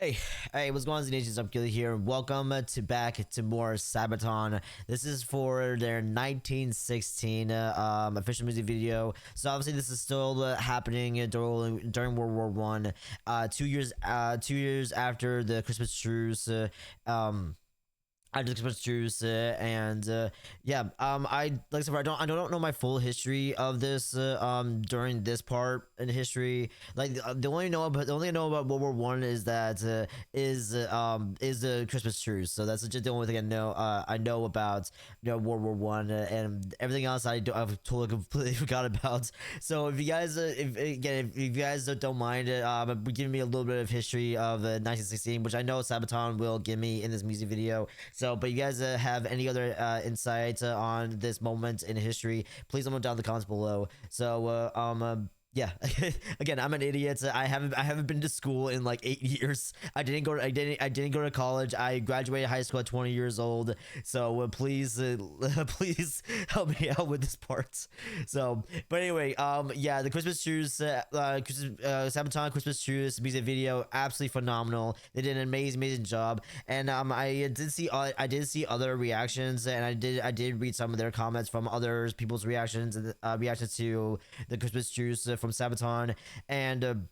Hey, hey, what's going on, Nations? I'm Gilly here. Welcome to back to more Sabaton. This is for their 1916 official music video. So obviously, this is still happening during World War One. 2 years after the Christmas truce. I just expressed juice and yeah, I like I said, I don't know my full history of this during this part in history. Like the only I know about World War I is that is the Christmas truce. So that's just the only thing I know about World War I, and everything else I've totally completely forgot about. So if you guys if you guys don't mind giving me a little bit of history of 1916, which I know Sabaton will give me in this music video. So, but you guys have any other insights on this moment in history, please let me know down in the comments below. So, yeah. Again, I'm an idiot. I haven't been to school in like 8 years. I didn't go to college. I graduated high school at 20 years old. So please please help me out with this part. So, but anyway, yeah, the Christmas truce, Sabaton Christmas truce music video, absolutely phenomenal. They did an amazing job. And I did see other reactions, and I did read some of their comments from others people's reactions reactions to the Christmas truce from Sabaton. And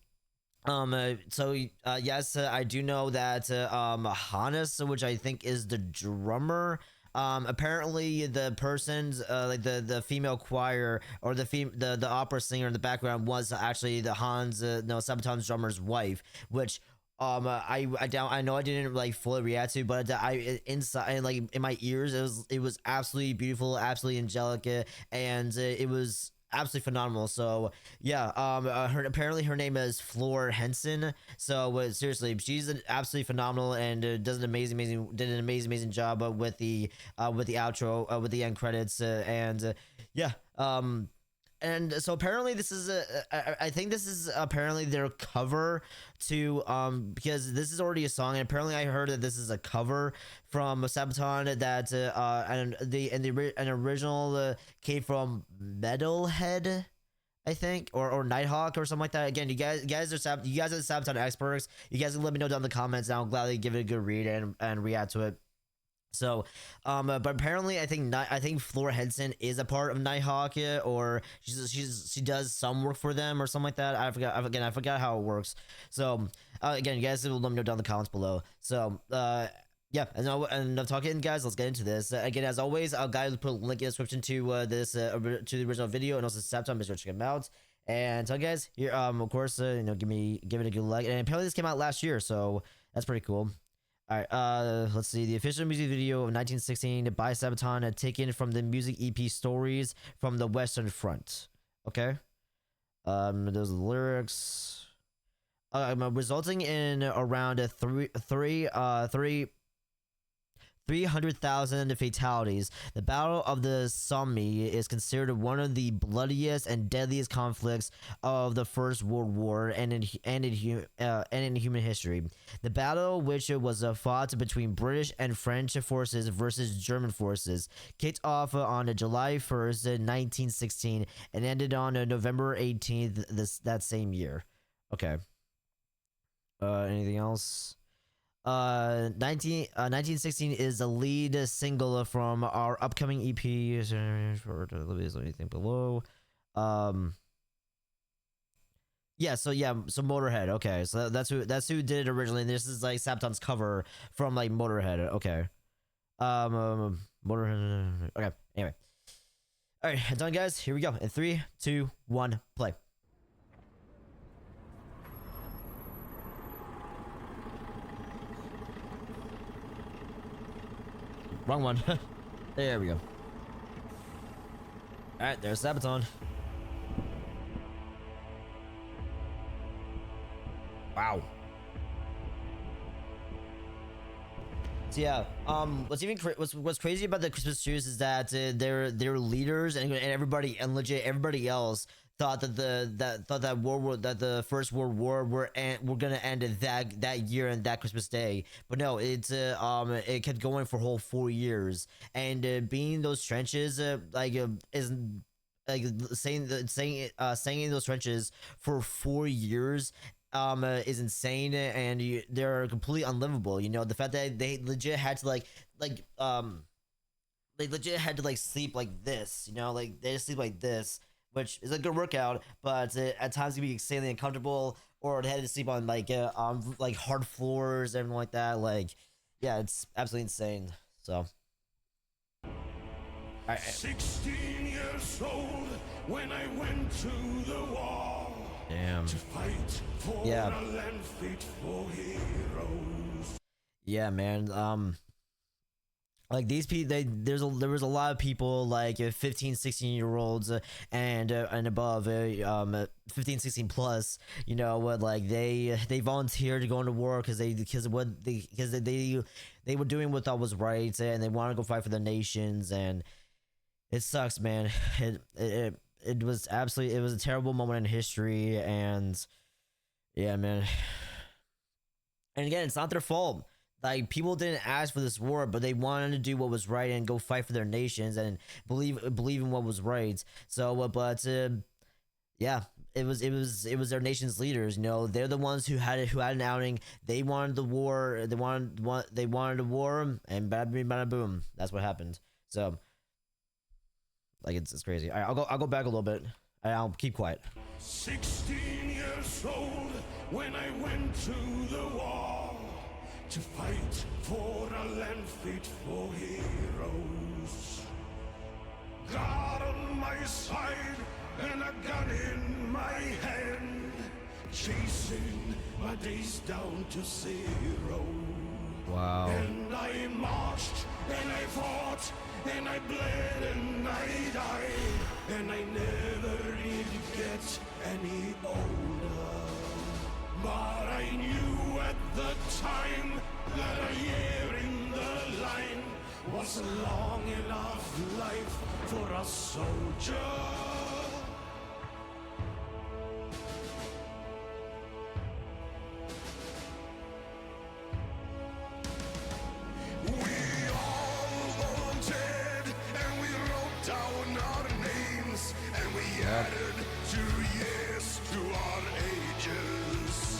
yes, I do know that Hannes, which I think is the drummer, apparently the person's like the female choir, or the opera singer in the background, was actually the Hans no Sabaton's drummer's wife, which I know I didn't like fully react to, but I inside, like in my ears, it was absolutely beautiful, absolutely angelic, and it was absolutely phenomenal. So yeah, apparently her name is Floor Henson. So seriously, she's absolutely phenomenal, and does an amazing job with the outro, with the end credits, and yeah. And so apparently this is I think this is apparently their cover to because this is already a song, and apparently I heard that this is a cover from Sabaton, that an original came from Metalhead, I think, or Nighthawk or something like that. Again, you guys are the Sabaton experts. You guys can let me know down in the comments, and I'll gladly give it a good read and react to it. So, but apparently, I think Flora Henson is a part of Nighthawk, or she does some work for them or something like that. I forgot how it works. So, again, you guys will let me know down in the comments below. So, yeah, and enough talking, guys. Let's get into this. Again, as always, I'll guys put a link in the description to to the original video, and also Sabaton. Make sure to check them out. And so, guys, here, of course, give it a good like. And apparently, this came out last year, so that's pretty cool. All right, let's see. The official music video of 1916 by Sabaton, taken from the music EP Stories from the Western Front. Okay. Those are the lyrics. Resulting in around 300,000 fatalities. The Battle of the Somme is considered one of the bloodiest and deadliest conflicts of the First World War and in human history. The battle, which was fought between British and French forces versus German forces, kicked off on July 1st, 1916, and ended on November 18th that same year. Okay. Anything else? 1916 is the lead single from our upcoming EP. For anything below. Yeah, so Motorhead. Okay, so that's who did it originally. This is like Sabaton's cover from like Motorhead. Okay. Motorhead. Okay. Anyway. All right, done, guys. Here we go. In 3, 2, 1, play. Wrong one. There we go. Alright, there's Sabaton. Wow. So yeah, what's crazy about the Christmas truce is that their leaders and everybody, and legit everybody else, thought that the First World War were gonna end that year and that Christmas Day, but no, it kept going for a whole 4 years, and being in those trenches is like staying in those trenches for 4 years is insane, and they're completely unlivable. You know, the fact that they legit had to like they legit had to like sleep like this. You know, like they just sleep like this, which is a good workout, but at times it can be insanely uncomfortable. Or they had to sleep on like hard floors, everything like that. Like, yeah, it's absolutely insane. So, 16 years old when I went to the war. Damn. To fight for Yeah. a land fit for heroes. Yeah, man. Like these people, there was a lot of people like 15, 16-year-olds and above, 15, 16 plus. You know what? Like they volunteered to go into war because they were doing what they thought was right, and they want to go fight for their nations. And it sucks, man. It was absolutely, it was a terrible moment in history, and yeah, man. And again, it's not their fault. Like, people didn't ask for this war, but they wanted to do what was right and go fight for their nations and believe in what was right. So, yeah, it was their nation's leaders. You know, they're the ones who had an outing. They wanted the war. They wanted a war, and bada bing, bada boom. That's what happened. So, like, it's crazy. All right, I'll go back a little bit. I'll keep quiet. 16 years old when I went to the war to fight for a land fit for heroes. God on my side and a gun in my hand, chasing my days down to zero. Wow. And I marched and I fought and I bled and I died, and I never did get any older. But I knew at the time that a year in the line was a long enough life for a soldier.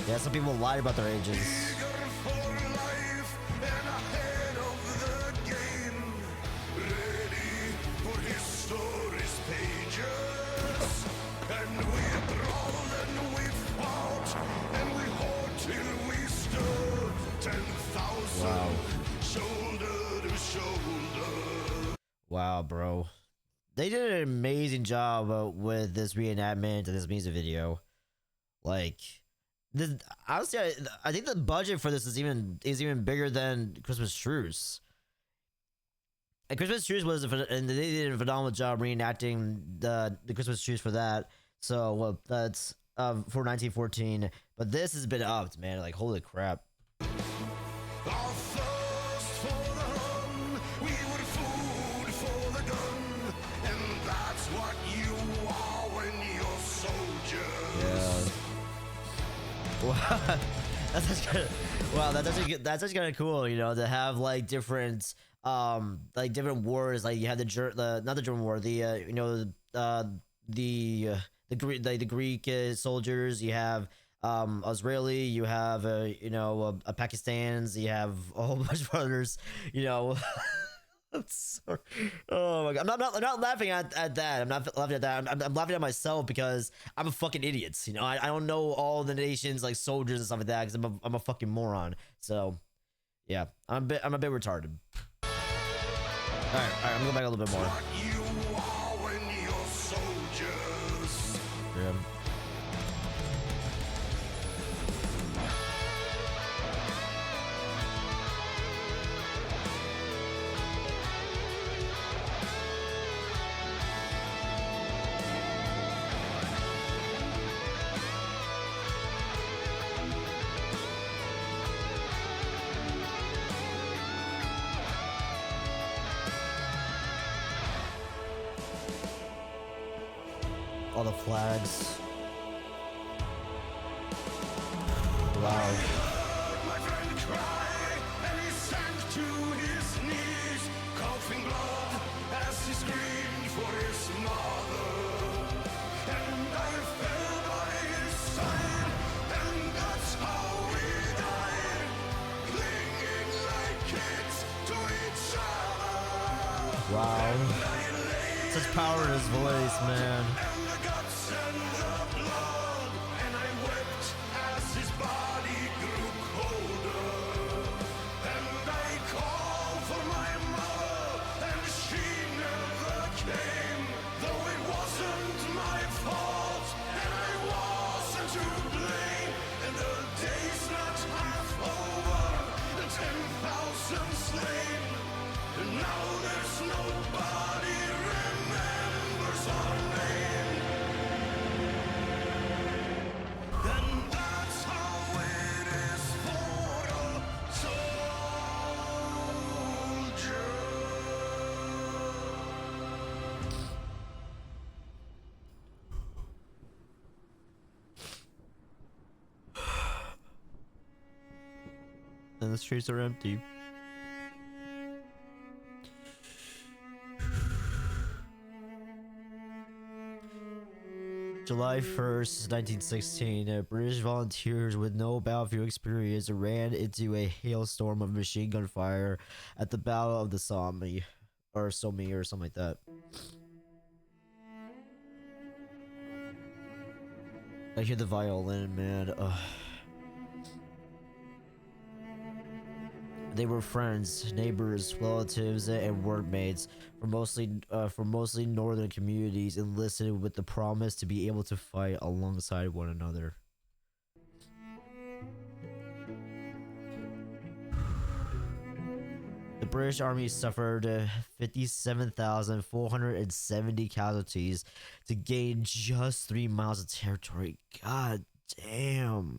Yeah, some people lied about their ages. Wow. Shoulder to shoulder. Wow, bro. They did an amazing job with this reenactment and this music video. Like, honestly, I think the budget for this is even bigger than Christmas Truce. And Christmas Truce and they did a phenomenal job reenacting the Christmas Truce for that. So that's for 1914. But this has been upped, man. Like, holy crap. Wow, that's actually kind of cool, you know, to have like different wars. Like you have the not the German war, the you know, the Greek soldiers. You have Israeli. You have you know, Pakistan's. You have a whole bunch of others. You know. I'm sorry. Oh my god. I'm not laughing at that. I'm not laughing at that. I'm laughing at myself because I'm a fucking idiot. You know, I don't know all the nations, like soldiers and stuff like that, because I'm a fucking moron. So yeah, I'm a bit retarded. Alright, I'm going back a little bit more. Yeah. All the flags. Wow. My friend cried, and he sank to his knees, coughing blood as he screamed for his mother. And I fell by his side, and Wow. Such power in his voice, man. and the guts and the blood, and I wept as his body grew colder. And I called for my mother, and she never came, though it wasn't my fault, and I wasn't to blame. And the day's not half over, the 10,000 slain, and now there's nobody remembers our name. And that's how it is for a soldier. And the streets are empty. July 1st, 1916, British volunteers with no battlefield experience ran into a hailstorm of machine gun fire at the Battle of the Somme, or something like that. I hear the violin, man. Ugh. They were friends, neighbors, relatives, and workmates from mostly northern communities, enlisted with the promise to be able to fight alongside one another. The British Army suffered 57,470 casualties to gain just 3 miles of territory. God damn.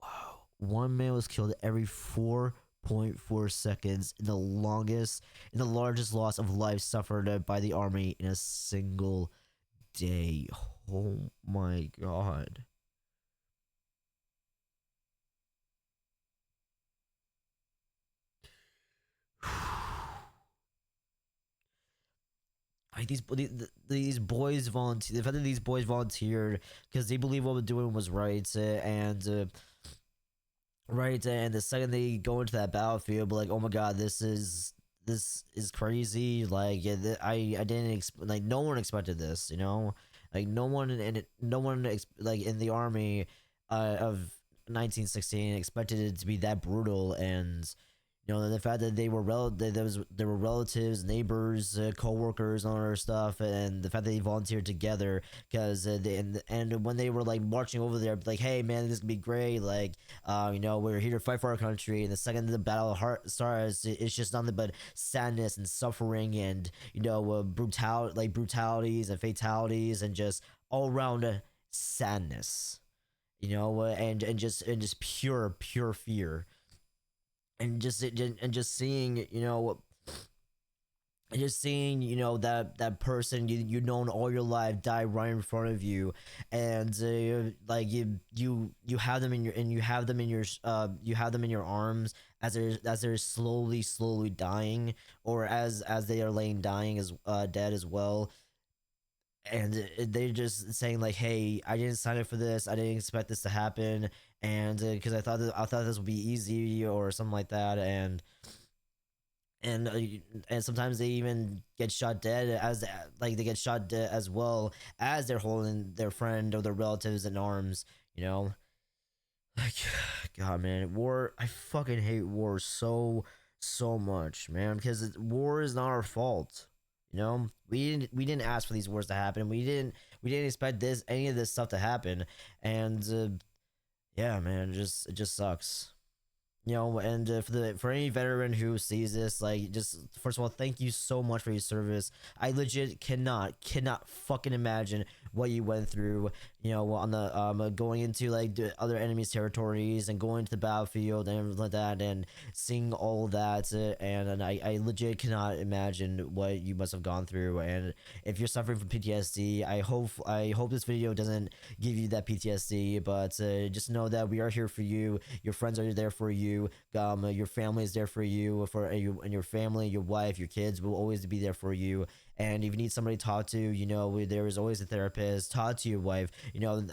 Wow. One man was killed every 4.4 seconds in the largest loss of life suffered by the army in a single day. Oh my god. Like these boys volunteer. The fact that these boys volunteered because they believe what we're doing was right, and the second they go into that battlefield, like, oh my god, this is crazy. Like, yeah, I didn't like, no one expected this, you know, like no one like in the army of 1916 expected it to be that brutal. And you know, the fact that they were there were relatives, neighbors, co-workers, and all that stuff, and the fact that they volunteered together because and when they were like marching over there, like, hey man, this is gonna be great, like, you know, we're here to fight for our country. And the second the battle heart starts, it's just nothing but sadness and suffering, and you know, brutalities and fatalities, and just all around sadness, you know, and just pure fear. And just seeing, you know, that person you known all your life die right in front of you. And like you have them in your you have them in your arms as they're slowly dying, or as they are laying dying as dead as well. And they're just saying like, hey, I didn't sign up for this, I didn't expect this to happen, and because I thought this would be easy or something like that. And and sometimes they even get shot dead, as like they get shot dead as well as they're holding their friend or their relatives in arms, you know. Like, god man, war, I fucking hate war so much, man, because war is not our fault. You know, we didn't ask for these wars to happen. We didn't expect any of this stuff to happen. And yeah, man, it just sucks. You know, and for any veteran who sees this, like, just first of all, thank you so much for your service. I legit cannot fucking imagine what you went through, you know, on the going into like the other enemies' territories and going to the battlefield and everything like that, and seeing all that, and I legit cannot imagine what you must have gone through. And if you're suffering from PTSD, I hope this video doesn't give you that PTSD, but just know that we are here for you. Your friends are there for you. Your family is there for you, and your family, your wife, your kids will always be there for you. And if you need somebody to talk to, you know, there is always a therapist. Talk to your wife, you know.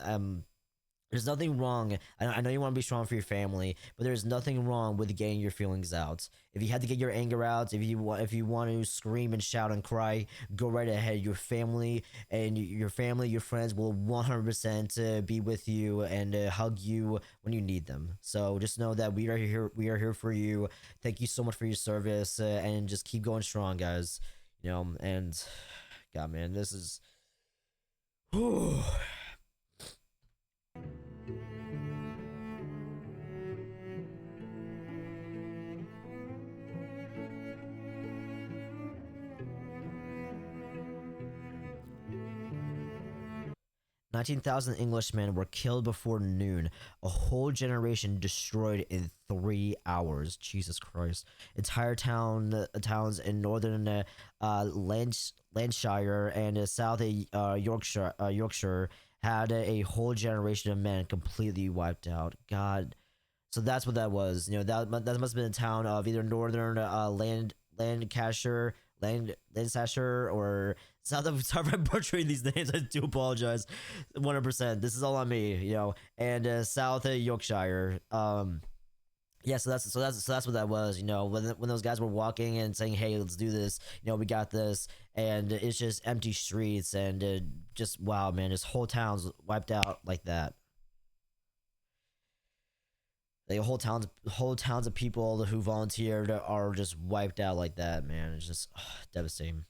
There's nothing wrong. I know you want to be strong for your family, but there's nothing wrong with getting your feelings out. If you had to get your anger out, if you want to scream and shout and cry, go right ahead. Your family, your friends will 100% be with you and hug you when you need them. So just know that we are here. We are here for you. Thank you so much for your service, and just keep going strong, guys. You know, and God, man, this is. 19,000 Englishmen were killed before noon. A whole generation destroyed in 3 hours. Jesus Christ! Entire towns in northern Lancashire and south Yorkshire had a whole generation of men completely wiped out. God, so that's what that was. You know, that must have been a town of either northern Lancashire or South of. Sorry if I'm butchering these names. I do apologize. 100%. This is all on me. You know, and South Yorkshire. Yeah, so that's what that was. You know, when those guys were walking and saying, "Hey, let's do this," you know, we got this, and it's just empty streets and just wow, man, just whole towns wiped out like that. Like whole towns of people who volunteered are just wiped out like that, man. It's just devastating.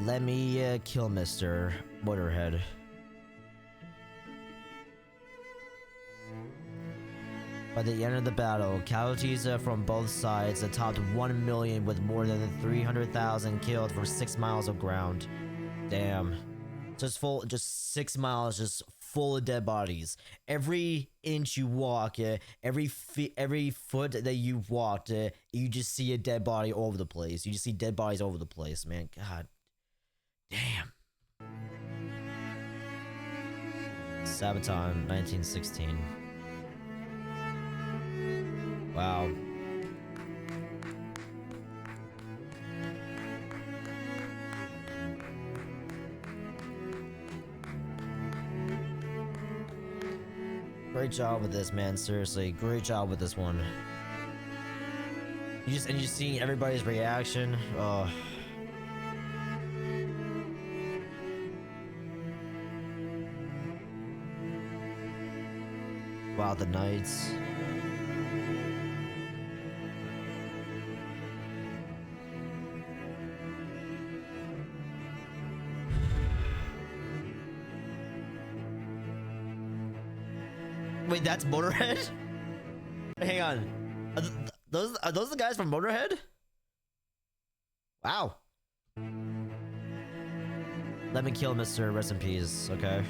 Let me kill Mr. Motorhead. By the end of the battle, casualties from both sides topped 1 million with more than 300,000 killed for 6 miles of ground. Damn. Just 6 miles just full of dead bodies. Every inch you walk, every foot that you walked, you just see a dead body all over the place. You just see dead bodies all over the place, man. God. Damn. Sabaton, 1916. Wow. Great job with this, man. Seriously, great job with this one. You see everybody's reaction. Oh. Wow, the Knights. Wait, that's Motorhead? Hang on. Are those the guys from Motorhead? Wow. Let me kill Mr. Rest in Peace, okay?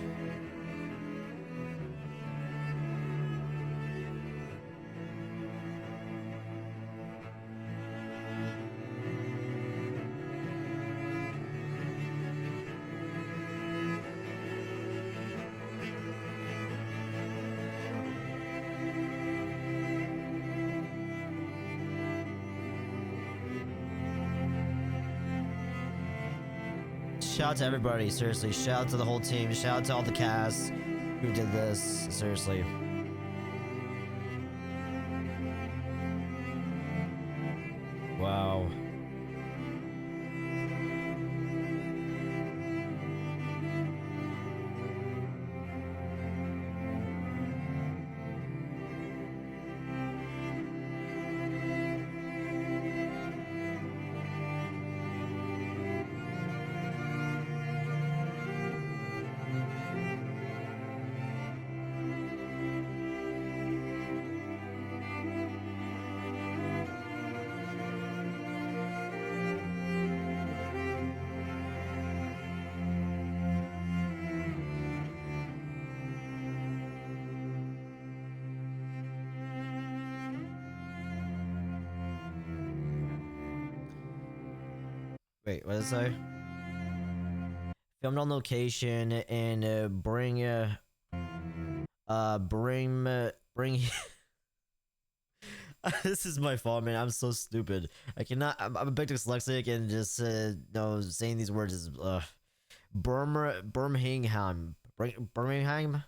Shout out to everybody, seriously. Shout out to the whole team. Shout out to all the cast who did this, seriously. Wow. Wait, what did it say? Filmed on location and bring This is my fault, man. I'm so stupid. I cannot. I'm a bit dyslexic, and just no saying these words is Birmingham, Birmingham,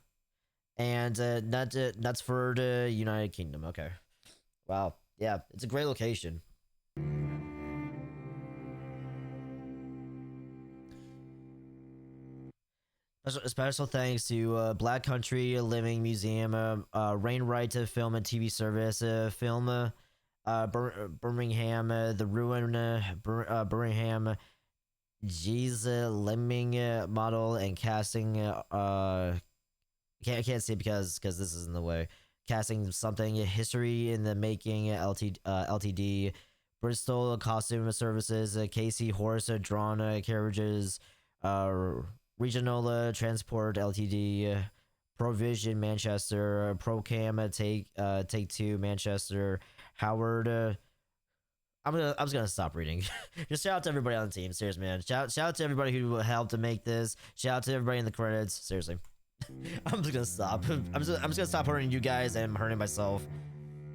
and Knutsford, United Kingdom. Okay. Wow. Yeah, it's a great location. Special thanks to Black Country Living Museum, Rainwright Film and TV Service, Film, Birmingham, The Ruin, Birmingham, G's Lemming Model and Casting. I can't say because this is in the way. Casting something, History in the Making, LTD, Bristol Costume Services, Casey Horse Drawn Carriages, Regional Transport Ltd, Provision Manchester, Procam Take Two Manchester, Howard. I'm just gonna stop reading. Just shout out to everybody on the team. Seriously, man. Shout out to everybody who helped to make this. Shout out to everybody in the credits. Seriously. I'm just gonna stop. I'm just gonna stop hurting you guys and hurting myself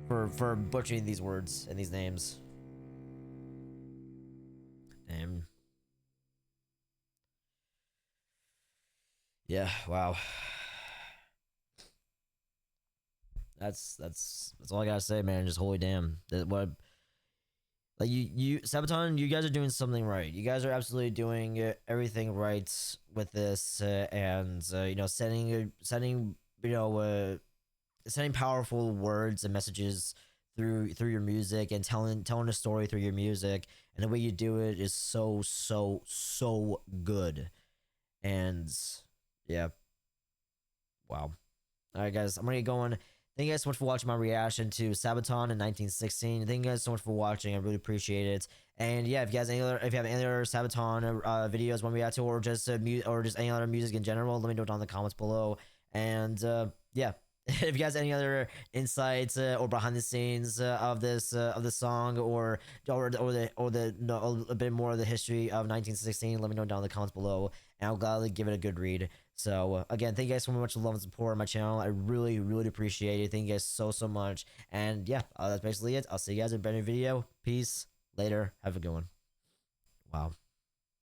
for butchering these words and these names. Damn. Yeah, wow. That's all I gotta say, man. Just holy damn. That what like you Sabaton, you guys are doing something right. You guys are absolutely doing everything right with this, and setting powerful words and messages through your music and telling a story through your music, and the way you do it is so good. And yeah, wow. All right, guys, I'm gonna get going. Thank you guys so much for watching my reaction to Sabaton in 1916. Thank you guys so much for watching. I really appreciate it. And yeah, if you have any other Sabaton videos want me to, or just any other music in general, let me know down in the comments below. And yeah, if you guys have any other insights or behind the scenes of this song, or a bit more of the history of 1916, let me know down in the comments below, and I'll gladly give it a good read. So again, thank you guys so much for love and support on my channel. I really appreciate it. Thank you guys so much. And yeah, that's basically it. I'll see you guys in a better video. Peace. Later. Have a good one. Wow.